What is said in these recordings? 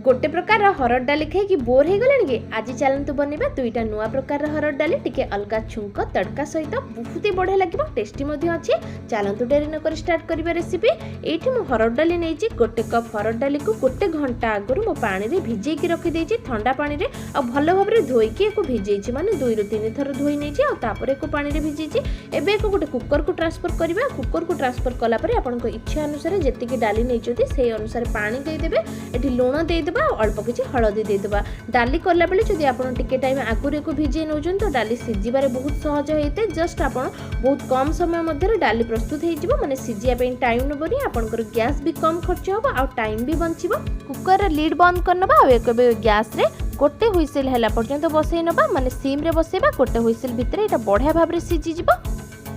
गोटे प्रकार हरड डाली खाई बोर हो गलानी कि आज चलतु बनवा दुईटा नुआ प्रकार हरड डाली टिके अलगा छुंक तड़का सहित बहुत ही बढ़िया लगे टेस्टी अच्छे। चलतु डेरी नक स्टार्ट करवा रेसिपी। ये मु हरड डाली नहीं गोटे कप हरड डाली को गोटे घंटा आगु मो पानी रे भिजेकी रखी ठंडा पानी रे भल भाव में धोईकी भिजे माने 2 ରୁ 3 थर धोई नहीं पानी रे भिजे। एबे गोटे कुकर को ट्रांसफर करवा। कुकर को ट्रांसफर कलापर आपण इच्छा अनुसार जी डाली नहीं से अनुसार पानी देदेवे। ये लुण देदेबा अल्प किसी हलदी देदेबा। डाली कला बेले जदि आपण टिके टाइम आगुरी को भिजे नौजन तो डाली सिझिबारे बहुत सहज होते। जस्ट आपण बहुत कम समय मध्य डाली प्रस्तुत हो माने सिझिया पे टाइम नबनी। आपनकर गैस भी कम खर्च होबा और टाइम भी बंचिबो। कुकर लीड बंद करनबा और एक गैस रे गोटे हुइसिल हैला पर्यंत बसई नबा माने सिम रे बसैबा। गोटे हुइसिल भितर एटा बढ़िया भाव रे सिझि जिवो।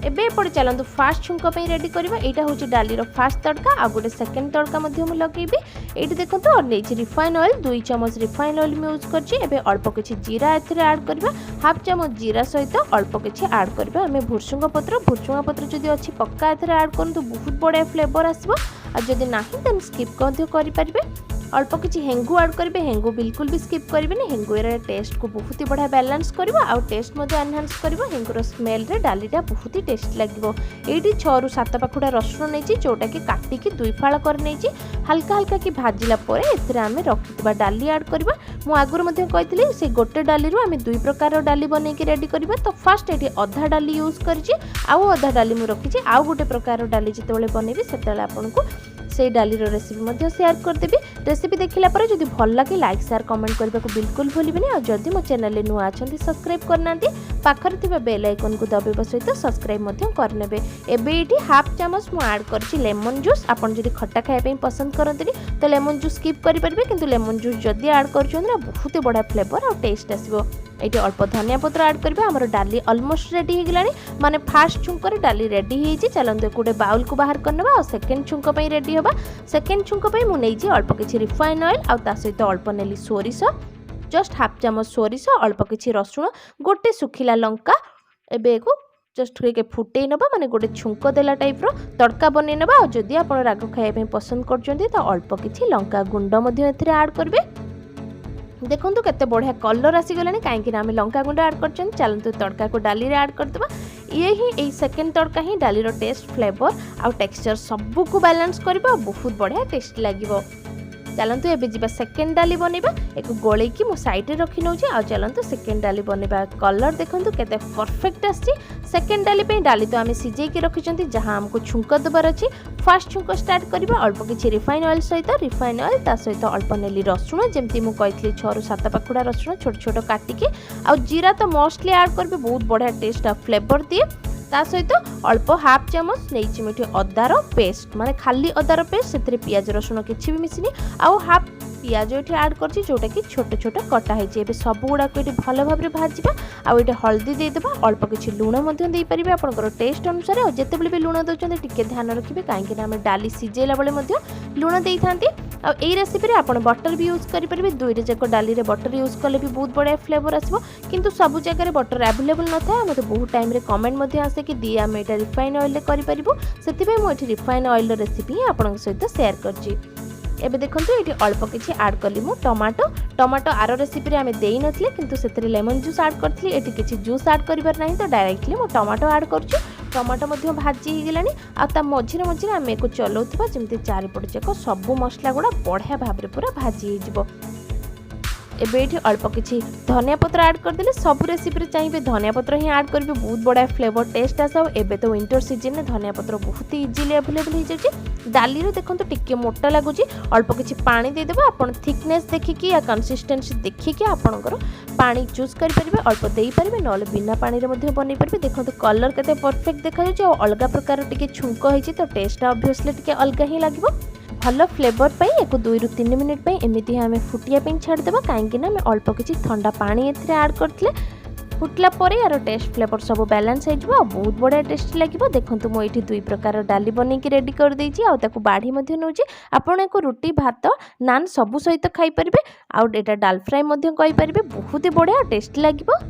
एबे एपटे चलतु फास्ट छुंक रेडी करवा। यहाँ हूँ डाली फास्ट तड़का आ गोटे सेकेंड तड़का लगेबी। ये देखो नहीं रिफाइन ऑयल 2 चम्मच रिफाइन ऑयल यूज कर अल्प किसी जीरा एड करवा। हाफ चम्मच जीरा सहित अल्प किसी ऐड करवा। आम भुर्सुंग पत्र जदि अच्छी पक्का ऐड करूँ बहुत बढ़िया फ्लेवर आसो। जदि ना देन स्किप करें। अल्प किसी हेंगू ऐड करेंगे। हेंगू बिल्कुल भी स्किप करेंगे। हेंगू टेस्ट को बहुत ही बढ़िया बैलेंस करवा और टेस्ट एनहांस करवा। हेंगूर स्मेल रे डालीटा बहुत ही टेस्ट लगे। ये 6 ରୁ 7 पाखुड़ा रसुण नहीं जोटा कि काटिकी 2 फाड़ कर नहीं हल्का हल्का कि भाजिला आम रखिथा डाली ऐड करवा। मु आगुरी कही से गोटे डाली आम 2 प्रकार डाली बनईकी रेडी करवा। तो फास्ट ये अधा डाली यूज कर अधा डाली मुझे रखी आउ गोटे प्रकार डाली जिते बनइबी से आपन को से डाली रेसिपी शेयर करदेवी। रेसिपी देखला पर जदि भल लगे लाइक शेयर कमेंट करने को बिल्कुल भूलिबेनी। और जदि मो चैनल नुआ अच्छा सब्सक्राइब करना पाखर थिबा बेल आइकन को दबाइबा सहित सब्सक्राइब करनेबे। एबे एटी हाफ चम्मच मु ऐड करछि लेमन जूस। आपन जदि खट्टा खाइबे पसंद करंतनी तो लेमन जूस स्किप करि परिबे। किंतु लेमन जूस जदि ऐड करछन ना बहुत बढ़िया फ्लेवर और टेस्ट आसीबो। ये अल्प धनिया पत्र ऐड करबे। हमर डाली ऑलमोस्ट रेडी हो गलानी माने फास्ट छुंक डाली रेडी हो। चलते गोटे बाउल को बाहर करनबा और सेकेंड छुंक रेडी होबा। सेकेंड छुंक मु नहीं अल्प किसी रिफाइन ऑयल और ता सहित अल्प नेली सोरिष जस्ट हाफ चम्मच सोरिष अल्प किसी रसुण गोटे सुखिला लंका। एबे को जस्ट के फुटे नबा माने गोटे छुंक देला टाइप रो तड़का बनै नबा। और जदि आपण राग खाइबे पसंद करछन्ती तो अल्प किसी लंका गुंड मध्ये एथिरे ऐड करबे। देखो केते बढ़िया कलर आसीगलानी कहीं आम लंका गुंड ऐड कर। चलते तड़का को डाली ऐड करदे। ये सेकेंड तड़का ही डाली टेस्ट फ्लेवर आउ टेक्सचर सबू को बैलेंस करबा बहुत बढ़िया टेस्ट लगे। चलतु एबे जीवा सेकेंड डाली बनइबा। एक गोले की मो साइड रे रखी नउची आ चलतु सेकेंड डाली बनइबा। कलर देखंतु केते परफेक्ट आसी। सेकेंड डाली पे डाली तो आमे सिझे के रखिचंती जहां हमको छुंक दबार अछि। फास्ट छुंक स्टार्ट करबा अल्प किछि रिफाइन ऑयल सहित रिफाइन ऑयल ता सहित अल्प नेली रसुण जेमती मु कहथली 6 ରୁ 7 पाखुड़ा रसुण छोट छोट काटिके आ जीरा तो मोस्टली ऐड करबे बहुत बढ़िया टेस्ट आ फ्लेवर दिए। ता सहित अल्प हाफ चम्मच नहीं मिठी अदार पेस्ट माने खाली अदार पेस्ट से पियाज रसुण किसी भी मिसनी आउ हाफ पियाज ये ऐड करछि जोटा कि छोट छोट कटा होइछि। एबे सब गुडा को ये भल भाव में भाजबा आउ ये हल्दी देदेबा अल्प किछि लुण मध्य दे परिबे आपनकर टेस्ट अनुसार। और जेते बेले भी लुण दउछन्ते टिके ध्यान रखिबे काहेकि आमे डाली सिजेला बेले मध्य लुण देई थांती। आ एई रेसिपी रे आपण बटर भी यूज करि परिबे। 2 जाक डाली रे बटर यूज कले भी बहुत बढ़िया फ्लेवर आसबो। किंतु सब जगह रे बटर अवेलेबल न थाए। मते बहुत टाइम रे कमेंट मध्य आसे कि दी आमे एटा रिफाइन ऑयल रे करि परिबो। सेति मो एठी रिफाइन ऑयल रे रेसिपी आपण सहित शेयर करछि। एबे देखंतु एठी अल्प किछि ऐड करली मु टमाटो आरो रेसिपी रे आमे देई नथले किंतु सेतरे लेमन जूस ऐड करथली। एठी किछि जूस ऐड करिबार नाही तो डायरेक्टली मु टमाटो ऐड करछु। टमाटो मध्य भाजी हो गलानी आ ता मझिरे मझिरे आमे को चलौथबा जेमति चारिपट जाक सब मसला गुडा बढ़िया भाव रे पूरा भाजी हो जिवो। एबे एठी अल्प किछि धनिया पत्र ऐड कर देले। सब रेसिपी रे चाहिए धनिया पत्र ही ऐड करबे बहुत बढ़िया फ्लेवर टेस्ट आसाओ। एबे तो विंटर सीजन में धनिया पत्र बहुत ही इजीली अवेलेबल हो जाछि। डाली रे देखंतु टिके मोटा लागुची अल्प किछि पानी दे देबा। आपण थिकनेस देखिकी या कंसिस्टेंसी देखिकी आपणकर पानी चूज करि परिबे अल्प देई परिबे नले बिना पानी रे मध्ये बनै परिबे। देखंतु कलर केते परफेक्ट देखा जाउची और अलगा प्रकार टिके छुंक होईची तो टेस्ट ऑब्वियसली टिके अलगा ही लागिवो। भल फ्लेवर पाई एक 2 ରୁ 3 मिनिट पाई एमिति हमें फुटिया पे छाड़ देबा काहेकि ना मैं अल्प किछि ठंडा पानी एथरे ऐड करथले। फुटला परे यार टेस्ट फ्लेवर सब बैलेंस हो बहुत बढ़िया टेस्ट लगे। देखो मुझे 2 प्रकार डाली बनईकी रेडी कर देछि आ ताकू बाढ़ी मध्य नउछि। आपण एको रोटी भात नान सबु सहित खाई परिबे। आउ एटा डाल फ्राई मध्य कहि परिबे बहुत ही बढ़िया टेस्ट लगिवो।